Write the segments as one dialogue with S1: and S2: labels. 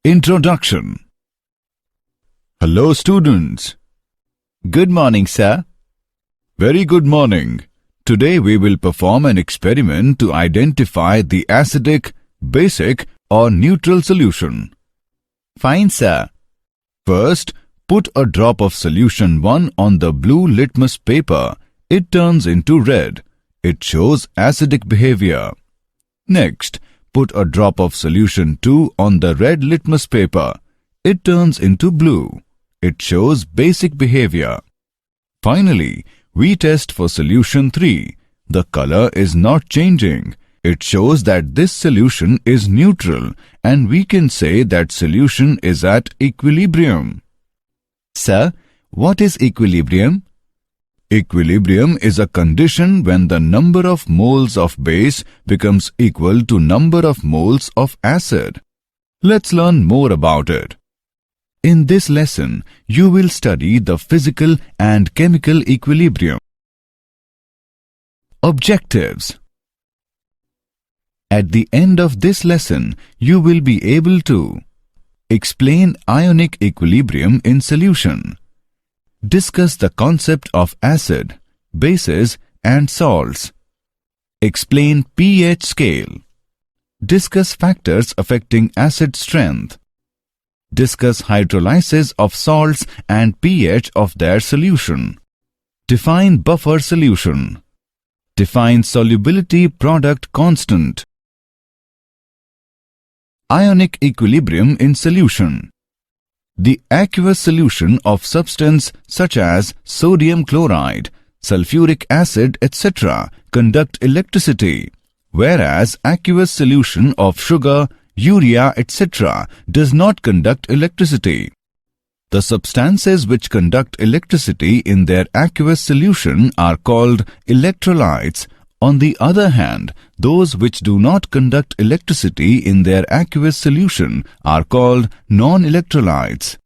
S1: Introduction. Hello students.
S2: Good morning, sir.
S1: Very good morning. Today we will perform an experiment to identify the acidic, basic or neutral solution.
S2: Fine, sir.
S1: First, put a drop of solution 1 on the blue litmus paper. It turns into red. It shows acidic behavior. Next, put a drop of solution 2 on the red litmus paper. It turns into blue. It shows basic behavior. Finally, we test for solution 3. The color is not changing. It shows that this solution is neutral, and we can say that solution is at equilibrium.
S2: Sir, what is equilibrium?
S1: Equilibrium is a condition when the number of moles of base becomes equal to number of moles of acid. Let's learn more about it. In this lesson, you will study the physical and chemical equilibrium. Objectives. At the end of this lesson, you will be able to explain ionic equilibrium in solution, discuss the concept of acid, bases and salts, explain pH scale, discuss factors affecting acid strength, discuss hydrolysis of salts and pH of their solution, define buffer solution, define solubility product constant. Ionic equilibrium in solution. The aqueous solution of substance such as sodium chloride, sulfuric acid, etc. conduct electricity, whereas aqueous solution of sugar, urea, etc. does not conduct electricity. The substances which conduct electricity in their aqueous solution are called electrolytes. On the other hand, those which do not conduct electricity in their aqueous solution are called non-electrolytes.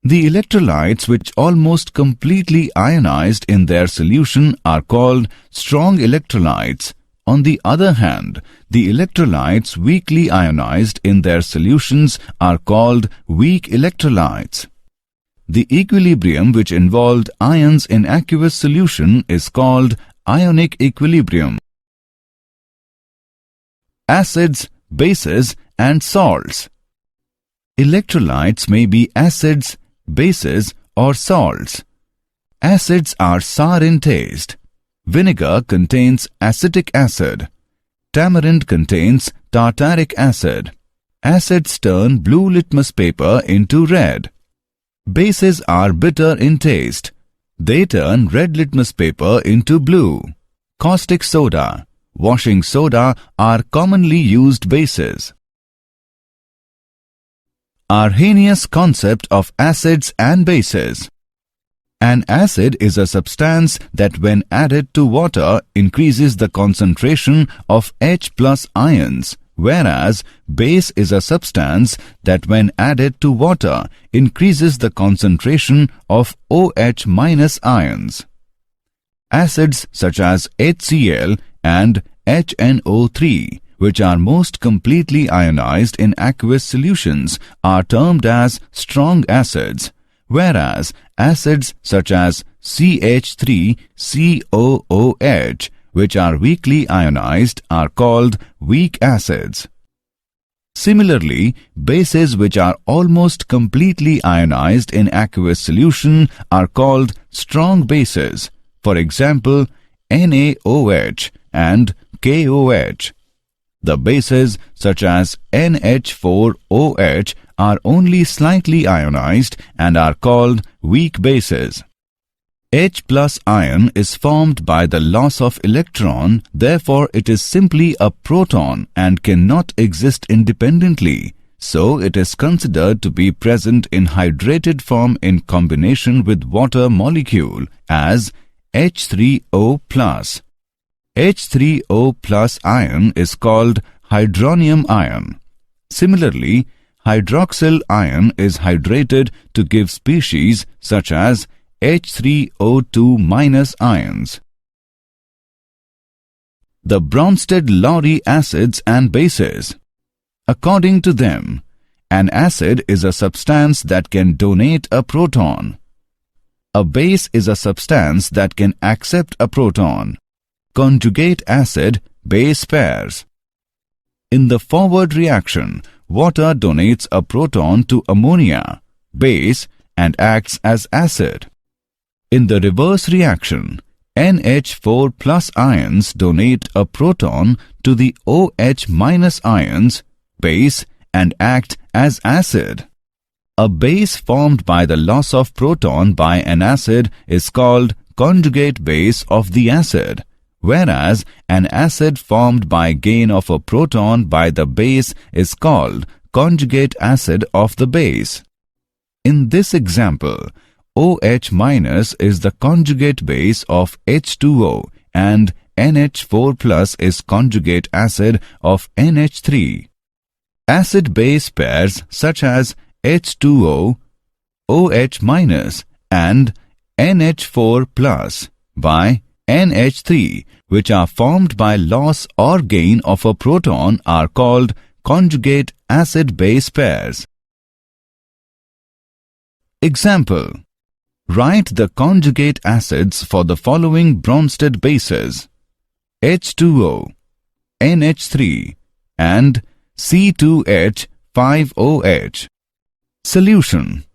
S1: The electrolytes which almost completely ionized in their solution are called strong electrolytes. On the other hand, the electrolytes weakly ionized in their solutions are called weak electrolytes. The equilibrium which involved ions in aqueous solution is called ionic equilibrium. Acids, bases and salts. Electrolytes may be acids, bases or salts. Acids are sour in taste. Vinegar contains acetic acid. Tamarind contains tartaric acid. Acids turn blue litmus paper into red. Bases are bitter in taste. They turn red litmus paper into blue. Caustic soda, washing soda are commonly used bases. Arrhenius concept of acids and bases. An acid is a substance that when added to water increases the concentration of H+ ions, whereas base is a substance that when added to water increases the concentration of OH- ions. Acids such as HCl and HNO3, which are most completely ionized in aqueous solutions, are termed as strong acids, whereas acids such as CH3COOH, which are weakly ionized, are called weak acids. Similarly, bases which are almost completely ionized in aqueous solution are called strong bases. For example, NaOH and KOH. The bases such as NH4OH are only slightly ionized and are called weak bases. H+ ion is formed by the loss of electron, therefore it is simply a proton and cannot exist independently. So it is considered to be present in hydrated form in combination with water molecule as H3O+. H3O+ ion is called hydronium ion. Similarly, hydroxyl ion is hydrated to give species such as H3O2- ions. The Bronsted-Lowry acids and bases. According to them, An acid is a substance that can donate a proton. A base is a substance that can accept a proton. Conjugate acid-base pairs. In the forward reaction, water donates a proton to ammonia, base, and acts as acid. In the reverse reaction, NH4 plus ions donate a proton to the OH- ions, base, and act as acid. A base formed by the loss of proton by an acid is called conjugate base of the acid, whereas an acid formed by gain of a proton by the base is called conjugate acid of the base. In this example, OH- is the conjugate base of H2O and NH4 is conjugate acid of NH3. Acid-base pairs such as H2O, OH- and NH4 by NH3, which are formed by loss or gain of a proton, are called conjugate acid-base pairs. Example: write the conjugate acids for the following Bronsted bases: H2O, NH3, and C2H5OH. Solution: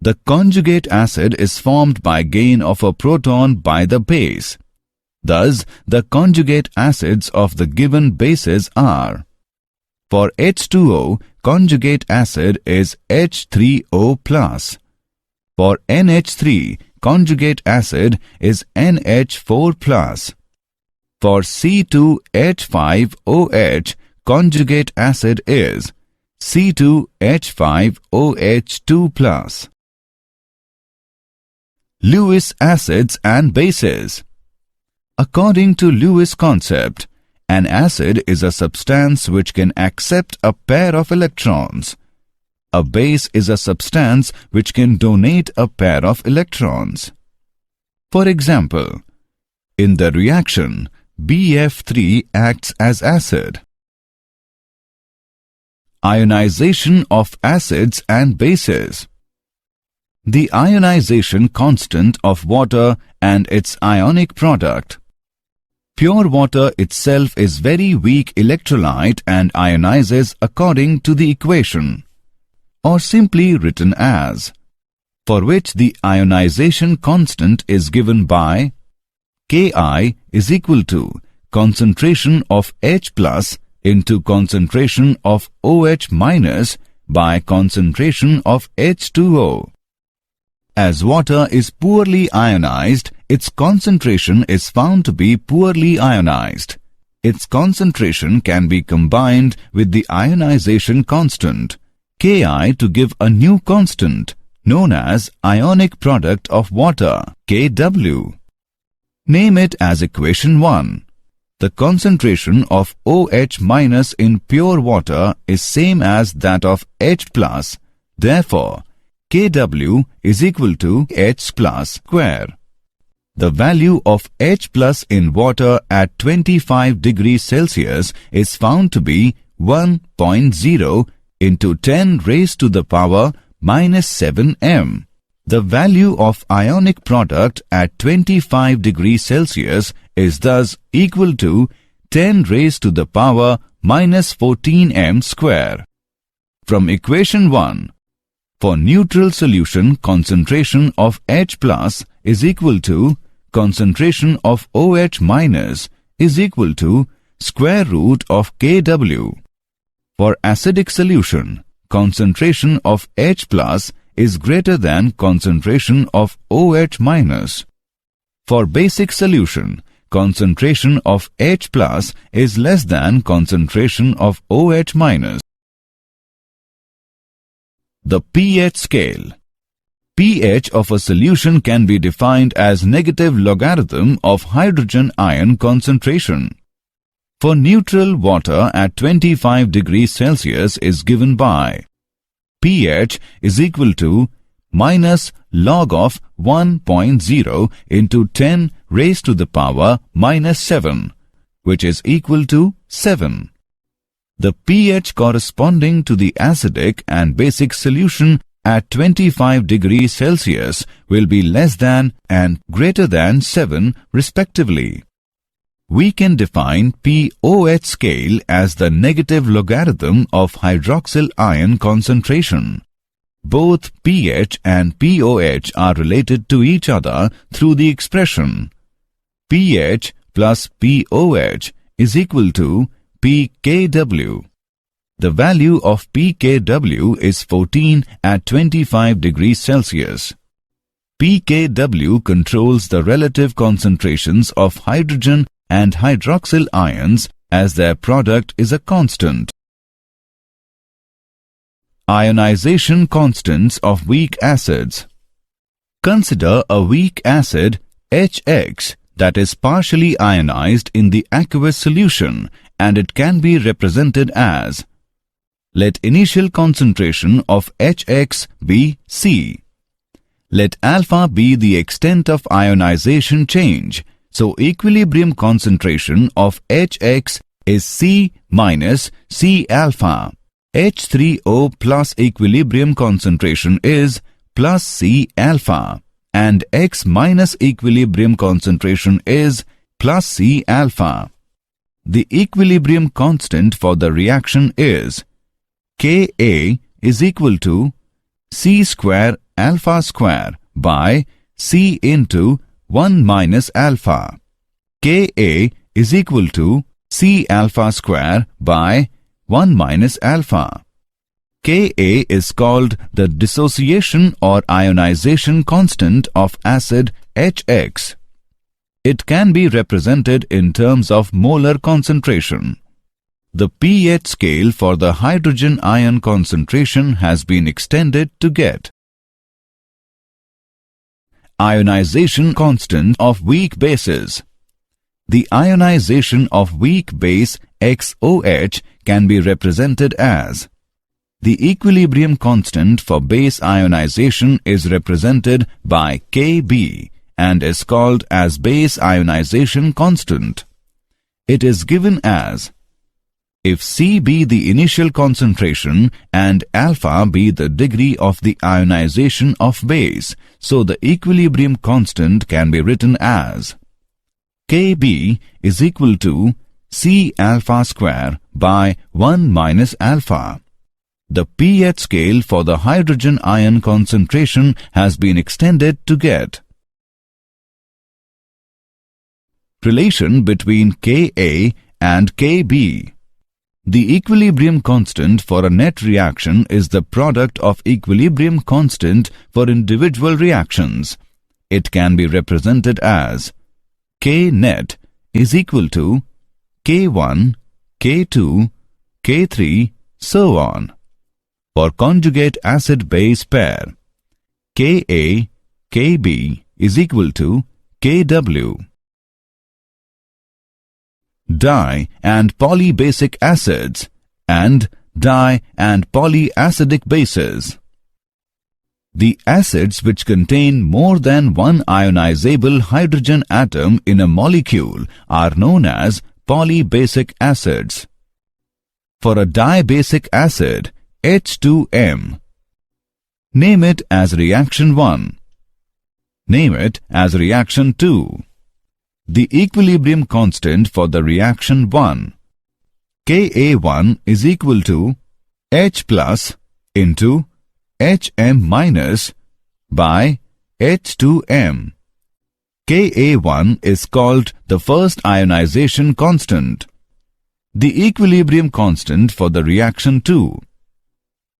S1: the conjugate acid is formed by gain of a proton by the base. Thus, the conjugate acids of the given bases are: for H2O, conjugate acid is H3O+. For NH3, conjugate acid is NH4+. For C2H5OH, conjugate acid is C2H5OH2+. Lewis acids and bases. According to Lewis concept, an acid is a substance which can accept a pair of electrons. A base is a substance which can donate a pair of electrons. For example, in the reaction, BF3 acts as acid. Ionization of acids and bases. The ionization constant of water and its ionic product. Pure water itself is very weak electrolyte and ionizes according to the equation, or simply written as, for which the ionization constant is given by Ki is equal to concentration of H plus into concentration of OH minus by concentration of H2O. As water is poorly ionized, its concentration is found to be poorly ionized. Its concentration can be combined with the ionization constant, Ki, to give a new constant, known as ionic product of water, Kw. Name it as equation 1. The concentration of OH minus in pure water is same as that of H plus. Therefore, Kw is equal to H plus square. The value of H plus in water at 25 degrees Celsius is found to be 1.0 into 10 raised to the power minus 7 m. The value of ionic product at 25 degrees Celsius is thus equal to 10 raised to the power minus 14 m square. From equation 1, for neutral solution, concentration of H plus is equal to concentration of OH minus is equal to square root of Kw. For acidic solution, concentration of H plus is greater than concentration of OH minus. For basic solution, concentration of H plus is less than concentration of OH minus. The pH scale. pH of a solution can be defined as negative logarithm of hydrogen ion concentration. For neutral water at 25 degrees Celsius is given by pH is equal to minus log of 1.0 into 10 raised to the power minus 7, which is equal to 7. The pH corresponding to the acidic and basic solution at 25 degrees Celsius will be less than and greater than 7 respectively. We can define pOH scale as the negative logarithm of hydroxyl ion concentration. Both pH and pOH are related to each other through the expression pH plus pOH is equal to pKw. The value of pKw is 14 at 25 degrees Celsius. pKw controls the relative concentrations of hydrogen and hydroxyl ions as their product is a constant. Ionization constants of weak acids. Consider a weak acid HX that is partially ionized in the aqueous solution, and it can be represented as: let initial concentration of HX be C. Let alpha be the extent of ionization change, so equilibrium concentration of HX is C minus C alpha. H3O plus equilibrium concentration is plus C alpha, and X minus equilibrium concentration is plus C alpha. The equilibrium constant for the reaction is Ka is equal to C square alpha square by C into 1 minus alpha. Ka is equal to C alpha square by 1 minus alpha. Ka is called the dissociation or ionization constant of acid HX. It can be represented in terms of molar concentration. The pH scale for the hydrogen ion concentration has been extended to get ionization constant of weak bases. The ionization of weak base XOH can be represented as: the equilibrium constant for base ionization is represented by Kb and is called as base ionization constant. It is given as: if C be the initial concentration and alpha be the degree of the ionization of base, so the equilibrium constant can be written as Kb is equal to C alpha square by 1 minus alpha. The pH scale for the hydrogen ion concentration has been extended to get relation between Ka and Kb. The equilibrium constant for a net reaction is the product of equilibrium constant for individual reactions. It can be represented as K net is equal to K1, K2, K3, so on. For conjugate acid-base pair, Ka, Kb is equal to Kw. Di- and polybasic acids and di- and polyacidic bases. The acids which contain more than one ionizable hydrogen atom in a molecule are known as polybasic acids. For a dibasic acid, H2M, name it as reaction 1. Name it as reaction 2. The equilibrium constant for the reaction 1, Ka1 is equal to H plus into Hm minus by H2M. Ka1 is called the first ionization constant. The equilibrium constant for the reaction 2,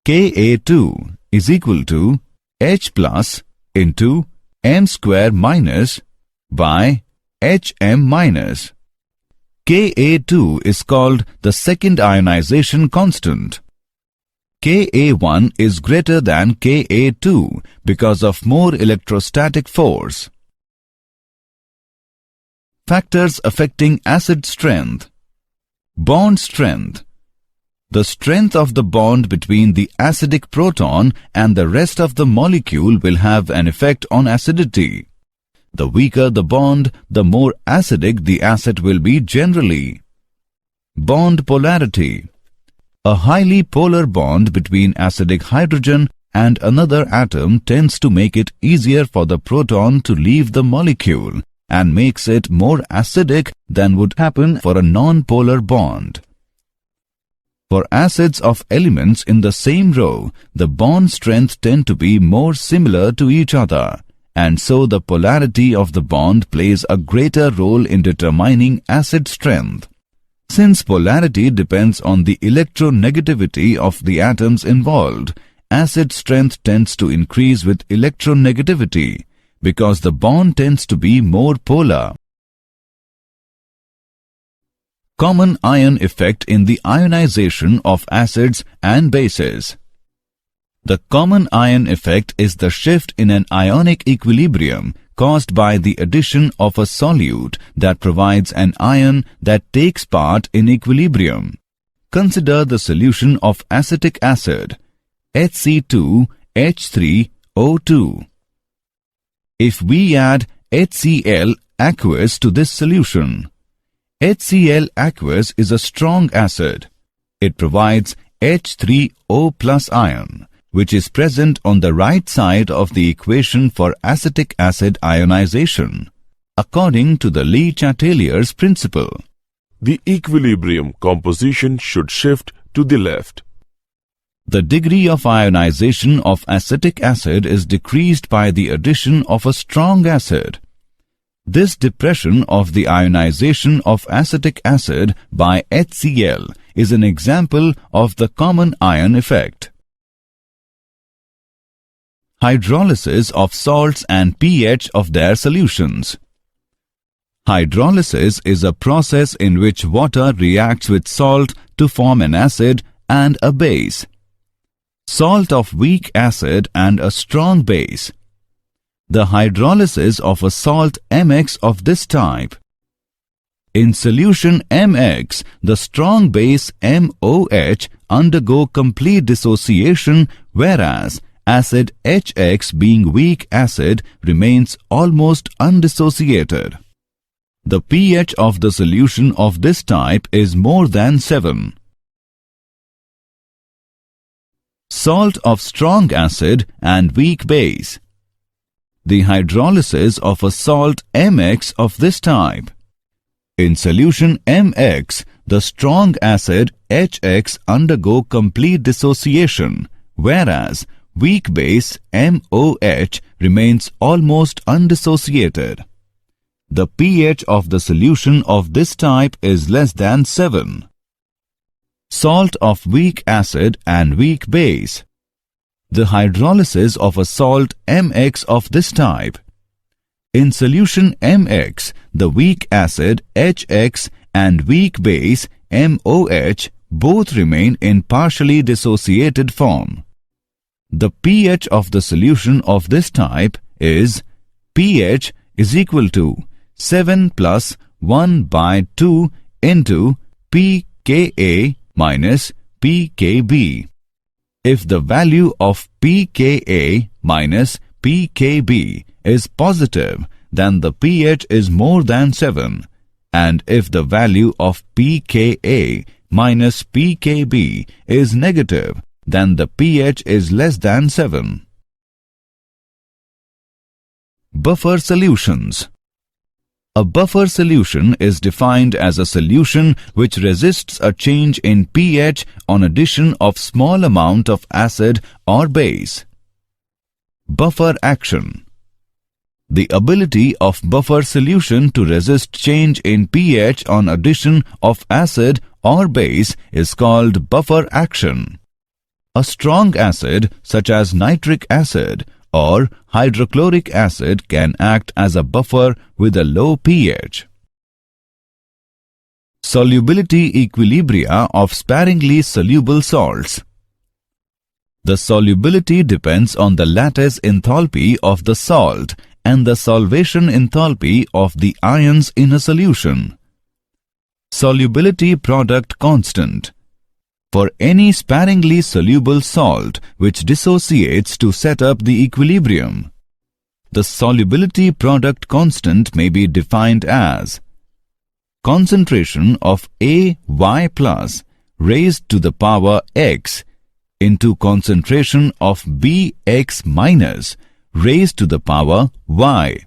S1: Ka2 is equal to H plus into M square minus by Hm minus. Ka2 is called the second ionization constant. Ka1 is greater than Ka2 because of more electrostatic force. Factors affecting acid strength. Bond strength. The strength of the bond between the acidic proton and the rest of the molecule will have an effect on acidity. The weaker the bond, the more acidic the acid will be generally. Bond polarity. A highly polar bond between acidic hydrogen and another atom tends to make it easier for the proton to leave the molecule and makes it more acidic than would happen for a non-polar bond. For acids of elements in the same row, the bond strength tend to be more similar to each other, and so the polarity of the bond plays a greater role in determining acid strength. Since polarity depends on the electronegativity of the atoms involved, acid strength tends to increase with electronegativity because the bond tends to be more polar. Common ion effect in the ionization of acids and bases. The common ion effect is the shift in an ionic equilibrium caused by the addition of a solute that provides an ion that takes part in equilibrium. Consider the solution of acetic acid, HC2H3O2. If we add HCl aqueous to this solution, HCl aqueous is a strong acid. It provides H3O plus ion, which is present on the right side of the equation for acetic acid ionization, according to the Le Chatelier's principle.
S3: The equilibrium composition should shift to the left.
S1: The degree of ionization of acetic acid is decreased by the addition of a strong acid. This depression of the ionization of acetic acid by HCl is an example of the common ion effect. Hydrolysis of salts and pH of their solutions. Hydrolysis is a process in which water reacts with salt to form an acid and a base. Salt of weak acid and a strong base. The hydrolysis of a salt MX of this type. In solution MX, the strong base MOH undergo complete dissociation, whereas acid HX, being weak acid, remains almost undissociated. The pH of the solution of this type is more than 7. Salt of strong acid and weak base. The hydrolysis of a salt MX of this type. In solution MX, the strong acid HX undergo complete dissociation, whereas weak base MOH remains almost undissociated. The pH of the solution of this type is less than 7. Salt of weak acid and weak base. The hydrolysis of a salt MX of this type. In solution MX, the weak acid HX and weak base MOH both remain in partially dissociated form. The pH of the solution of this type is pH is equal to 7 plus 1 by 2 into pKa minus pKb. If the value of pKa minus pKb is positive, then the pH is more than 7, and if the value of pKa minus pKb is negative, then the pH is less than 7. Buffer solutions. A buffer solution is defined as a solution which resists a change in pH on addition of small amount of acid or base. Buffer action. The ability of buffer solution to resist change in pH on addition of acid or base is called buffer action. A strong acid such as nitric acid or hydrochloric acid can act as a buffer with a low pH. Solubility equilibria of sparingly soluble salts. The solubility depends on the lattice enthalpy of the salt and the solvation enthalpy of the ions in a solution. Solubility product constant. For any sparingly soluble salt which dissociates to set up the equilibrium, the solubility product constant may be defined as concentration of AY plus raised to the power x into concentration of Bx minus raised to the power y,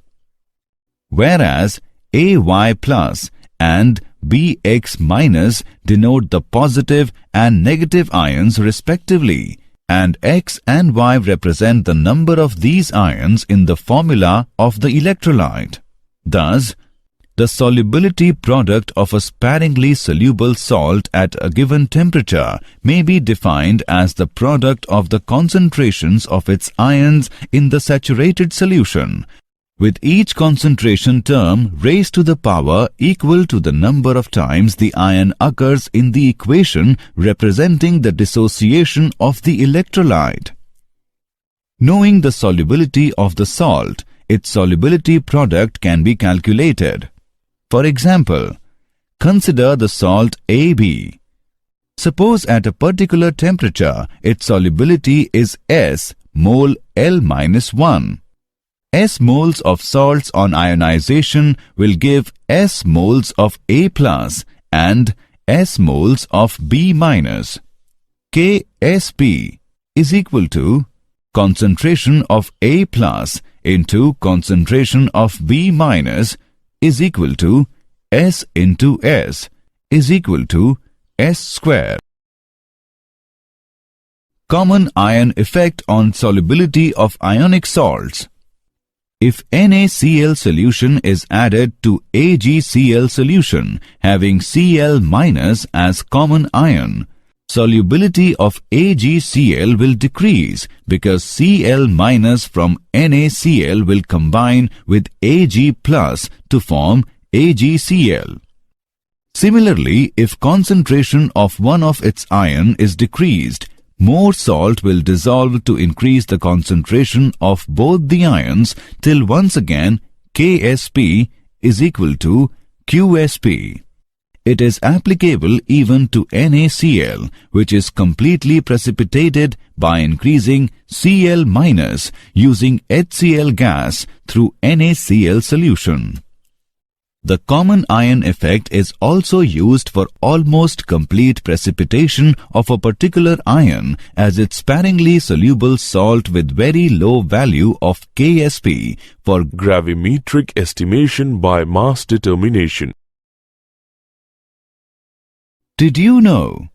S1: whereas Ay plus and Bx minus denote the positive and negative ions respectively, and X and Y represent the number of these ions in the formula of the electrolyte. Thus, the solubility product of a sparingly soluble salt at a given temperature may be defined as the product of the concentrations of its ions in the saturated solution, with each concentration term raised to the power equal to the number of times the ion occurs in the equation representing the dissociation of the electrolyte. Knowing the solubility of the salt, its solubility product can be calculated. For example, consider the salt AB. Suppose at a particular temperature, its solubility is S mole L-1. S moles of salts on ionization will give S moles of A plus and S moles of B minus. KSP is equal to concentration of A plus into concentration of B minus is equal to S into S is equal to S square. Common ion effect on solubility of ionic salts. If NaCl solution is added to AgCl solution having Cl minus as common ion, solubility of AgCl will decrease because Cl minus from NaCl will combine with Ag plus to form AgCl. Similarly, if concentration of one of its ion is decreased, more salt will dissolve to increase the concentration of both the ions till once again KSP is equal to QSP. It is applicable even to NaCl, which is completely precipitated by increasing Cl minus using HCl gas through NaCl solution. The common ion effect is also used for almost complete precipitation of a particular ion as its sparingly soluble salt with very low value of KSP for
S3: gravimetric estimation by mass determination.
S1: Did you know?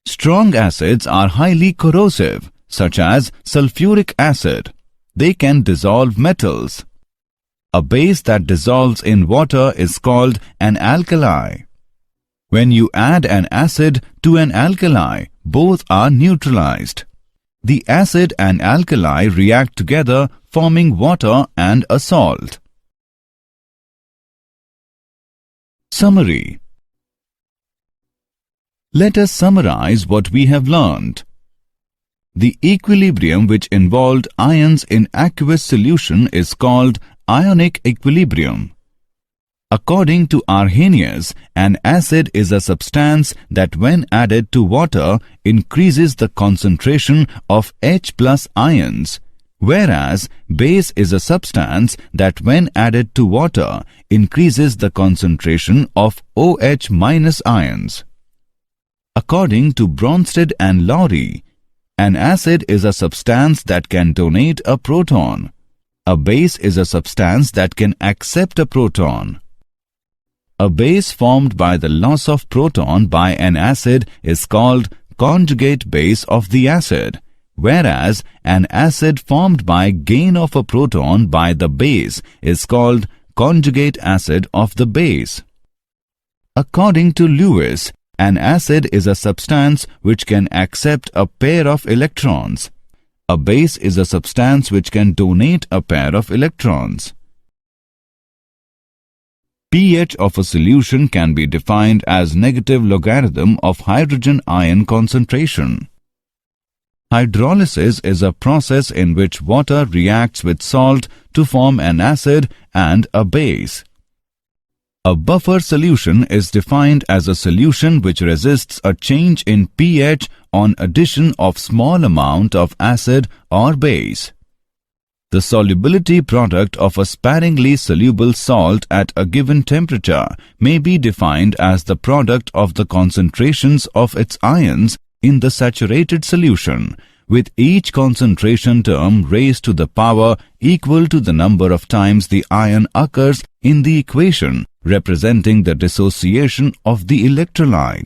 S1: Strong acids are highly corrosive, such as sulfuric acid. They can dissolve metals. A base that dissolves in water is called an alkali. When you add an acid to an alkali, both are neutralized. The acid and alkali react together, forming water and a salt. Summary. Let us summarize what we have learned. The equilibrium which involved ions in aqueous solution is called Ionic equilibrium. According to Arrhenius, an acid is a substance that when added to water increases the concentration of H plus ions, whereas base is a substance that when added to water increases the concentration of OH minus ions. According to Bronsted and Lowry, an acid is a substance that can donate a proton. A base is a substance that can accept a proton. A base formed by the loss of proton by an acid is called conjugate base of the acid, whereas an acid formed by gain of a proton by the base is called conjugate acid of the base. According to Lewis, an acid is a substance which can accept a pair of electrons. A base is a substance which can donate a pair of electrons. pH of a solution can be defined as negative logarithm of hydrogen ion concentration. Hydrolysis is a process in which water reacts with salt to form an acid and a base. A buffer solution is defined as a solution which resists a change in pH on addition of small amount of acid or base. The solubility product of a sparingly soluble salt at a given temperature may be defined as the product of the concentrations of its ions in the saturated solution, with each concentration term raised to the power equal to the number of times the ion occurs in the equation, representing the dissociation of the electrolyte.